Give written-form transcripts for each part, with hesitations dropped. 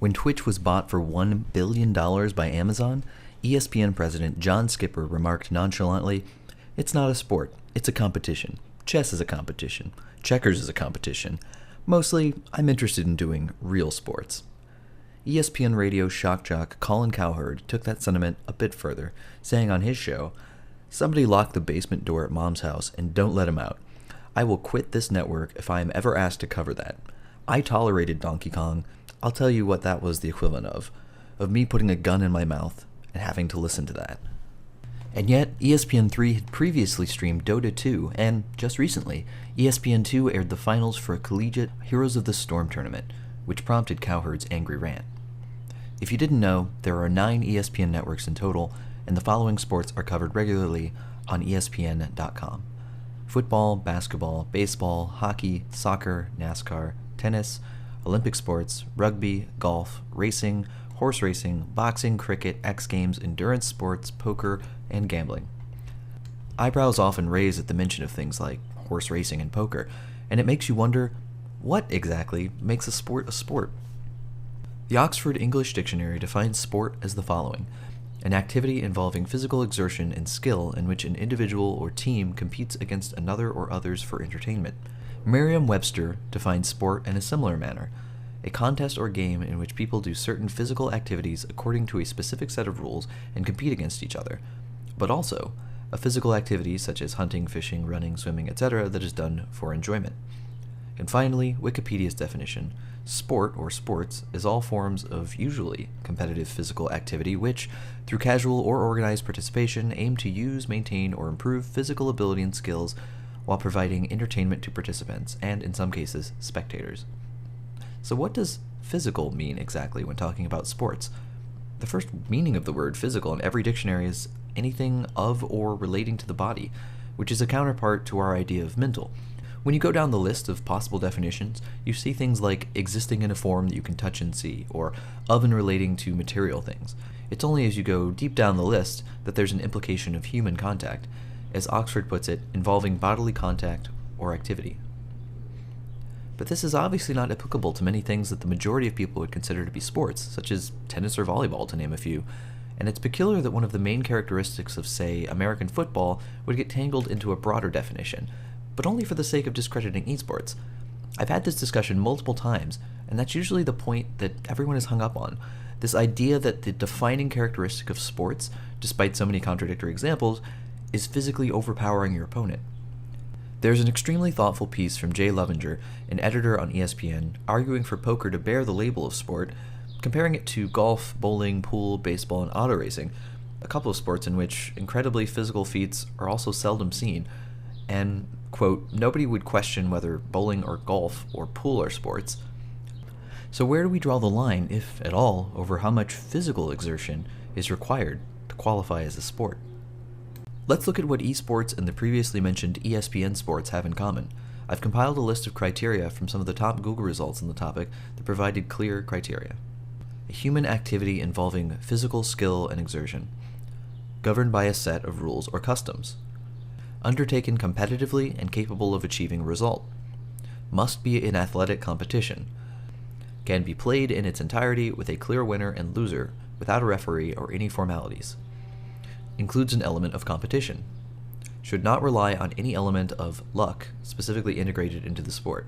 When Twitch was bought for $1 billion by Amazon, ESPN president John Skipper remarked nonchalantly, "It's not a sport, it's a competition. Chess is a competition. Checkers is a competition. Mostly, I'm interested in doing real sports." ESPN radio shock jock Colin Cowherd took that sentiment a bit further, saying on his show, "Somebody lock the basement door at Mom's house and don't let him out. I will quit this network if I am ever asked to cover that. I tolerated Donkey Kong. I'll tell you what that was the equivalent of me putting a gun in my mouth and having to listen to that." And yet, ESPN3 had previously streamed Dota 2, and just recently, ESPN2 aired the finals for a collegiate Heroes of the Storm tournament, which prompted Cowherd's angry rant. If you didn't know, there are 9 ESPN networks in total, and the following sports are covered regularly on ESPN.com. Football, basketball, baseball, hockey, soccer, NASCAR, tennis, Olympic sports, rugby, golf, racing, horse racing, boxing, cricket, X Games, endurance sports, poker, and gambling. Eyebrows often raise at the mention of things like horse racing and poker, and it makes you wonder, what exactly makes a sport a sport? The Oxford English Dictionary defines sport as the following: an activity involving physical exertion and skill in which an individual or team competes against another or others for entertainment. Merriam-Webster defines sport in a similar manner: a contest or game in which people do certain physical activities according to a specific set of rules and compete against each other, but also a physical activity such as hunting, fishing, running, swimming, etc. that is done for enjoyment. And finally, Wikipedia's definition: sport, or sports, is all forms of usually competitive physical activity which, through casual or organized participation, aim to use, maintain, or improve physical ability and skills while providing entertainment to participants, and in some cases, spectators. So what does physical mean exactly when talking about sports? The first meaning of the word physical in every dictionary is anything of or relating to the body, which is a counterpart to our idea of mental. When you go down the list of possible definitions, you see things like existing in a form that you can touch and see, or of and relating to material things. It's only as you go deep down the list that there's an implication of human contact, as Oxford puts it, involving bodily contact or activity. But this is obviously not applicable to many things that the majority of people would consider to be sports, such as tennis or volleyball, to name a few. And it's peculiar that one of the main characteristics of, say, American football would get tangled into a broader definition, but only for the sake of discrediting esports. I've had this discussion multiple times, and that's usually the point that everyone is hung up on. This idea that the defining characteristic of sports, despite so many contradictory examples, is physically overpowering your opponent. There's an extremely thoughtful piece from Jay Lovinger, an editor on ESPN, arguing for poker to bear the label of sport, comparing it to golf, bowling, pool, baseball, and auto racing, a couple of sports in which incredibly physical feats are also seldom seen, and, quote, nobody would question whether bowling or golf or pool are sports. So where do we draw the line, if at all, over how much physical exertion is required to qualify as a sport? Let's look at what esports and the previously mentioned ESPN sports have in common. I've compiled a list of criteria from some of the top Google results on the topic that provided clear criteria. A human activity involving physical skill and exertion, governed by a set of rules or customs, undertaken competitively and capable of achieving a result, must be an athletic competition, can be played in its entirety with a clear winner and loser without a referee or any formalities, includes an element of competition, should not rely on any element of luck specifically integrated into the sport,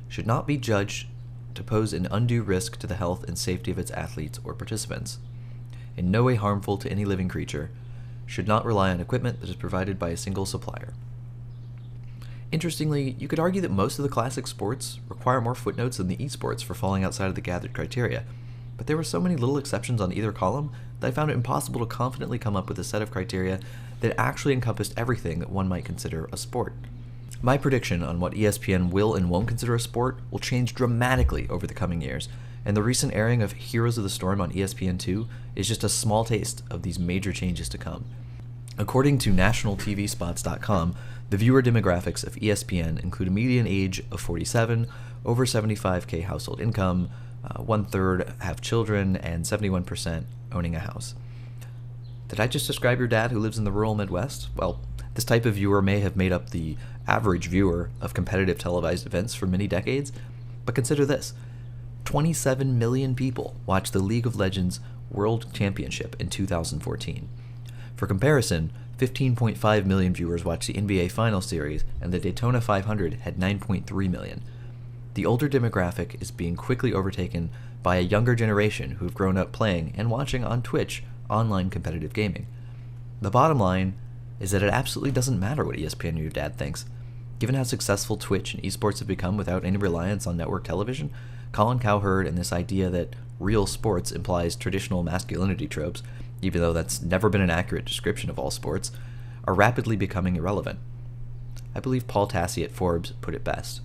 should not be judged to pose an undue risk to the health and safety of its athletes or participants, in no way harmful to any living creature, should not rely on equipment that is provided by a single supplier. Interestingly, you could argue that most of the classic sports require more footnotes than the esports for falling outside of the gathered criteria, but there were so many little exceptions on either column that I found it impossible to confidently come up with a set of criteria that actually encompassed everything that one might consider a sport. My prediction on what ESPN will and won't consider a sport will change dramatically over the coming years, and the recent airing of Heroes of the Storm on ESPN2 is just a small taste of these major changes to come. According to nationaltvspots.com, the viewer demographics of ESPN include a median age of 47, over 75K household income, 1/3 have children, and 71% owning a house. Did I just describe your dad who lives in the rural Midwest? Well, this type of viewer may have made up the average viewer of competitive televised events for many decades, but consider this. 27 million people watched the League of Legends World Championship in 2014. For comparison, 15.5 million viewers watched the NBA Finals Series, and the Daytona 500 had 9.3 million. The older demographic is being quickly overtaken by a younger generation who've grown up playing and watching on Twitch online competitive gaming. The bottom line is that it absolutely doesn't matter what ESPN or your dad thinks. Given how successful Twitch and esports have become without any reliance on network television, Colin Cowherd and this idea that real sports implies traditional masculinity tropes, even though that's never been an accurate description of all sports, are rapidly becoming irrelevant. I believe Paul Tassi at Forbes put it best.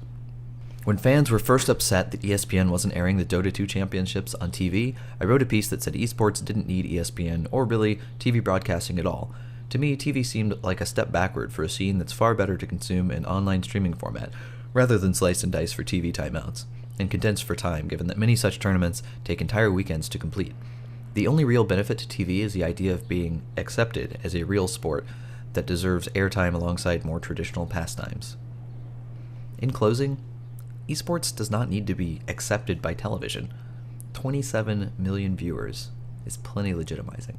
When fans were first upset that ESPN wasn't airing the Dota 2 championships on TV, I wrote a piece that said esports didn't need ESPN or really TV broadcasting at all. To me, TV seemed like a step backward for a scene that's far better to consume in online streaming format, rather than slice and dice for TV timeouts, and condensed for time, given that many such tournaments take entire weekends to complete. The only real benefit to TV is the idea of being accepted as a real sport that deserves airtime alongside more traditional pastimes. In closing, esports does not need to be accepted by television. 27 million viewers is plenty legitimizing.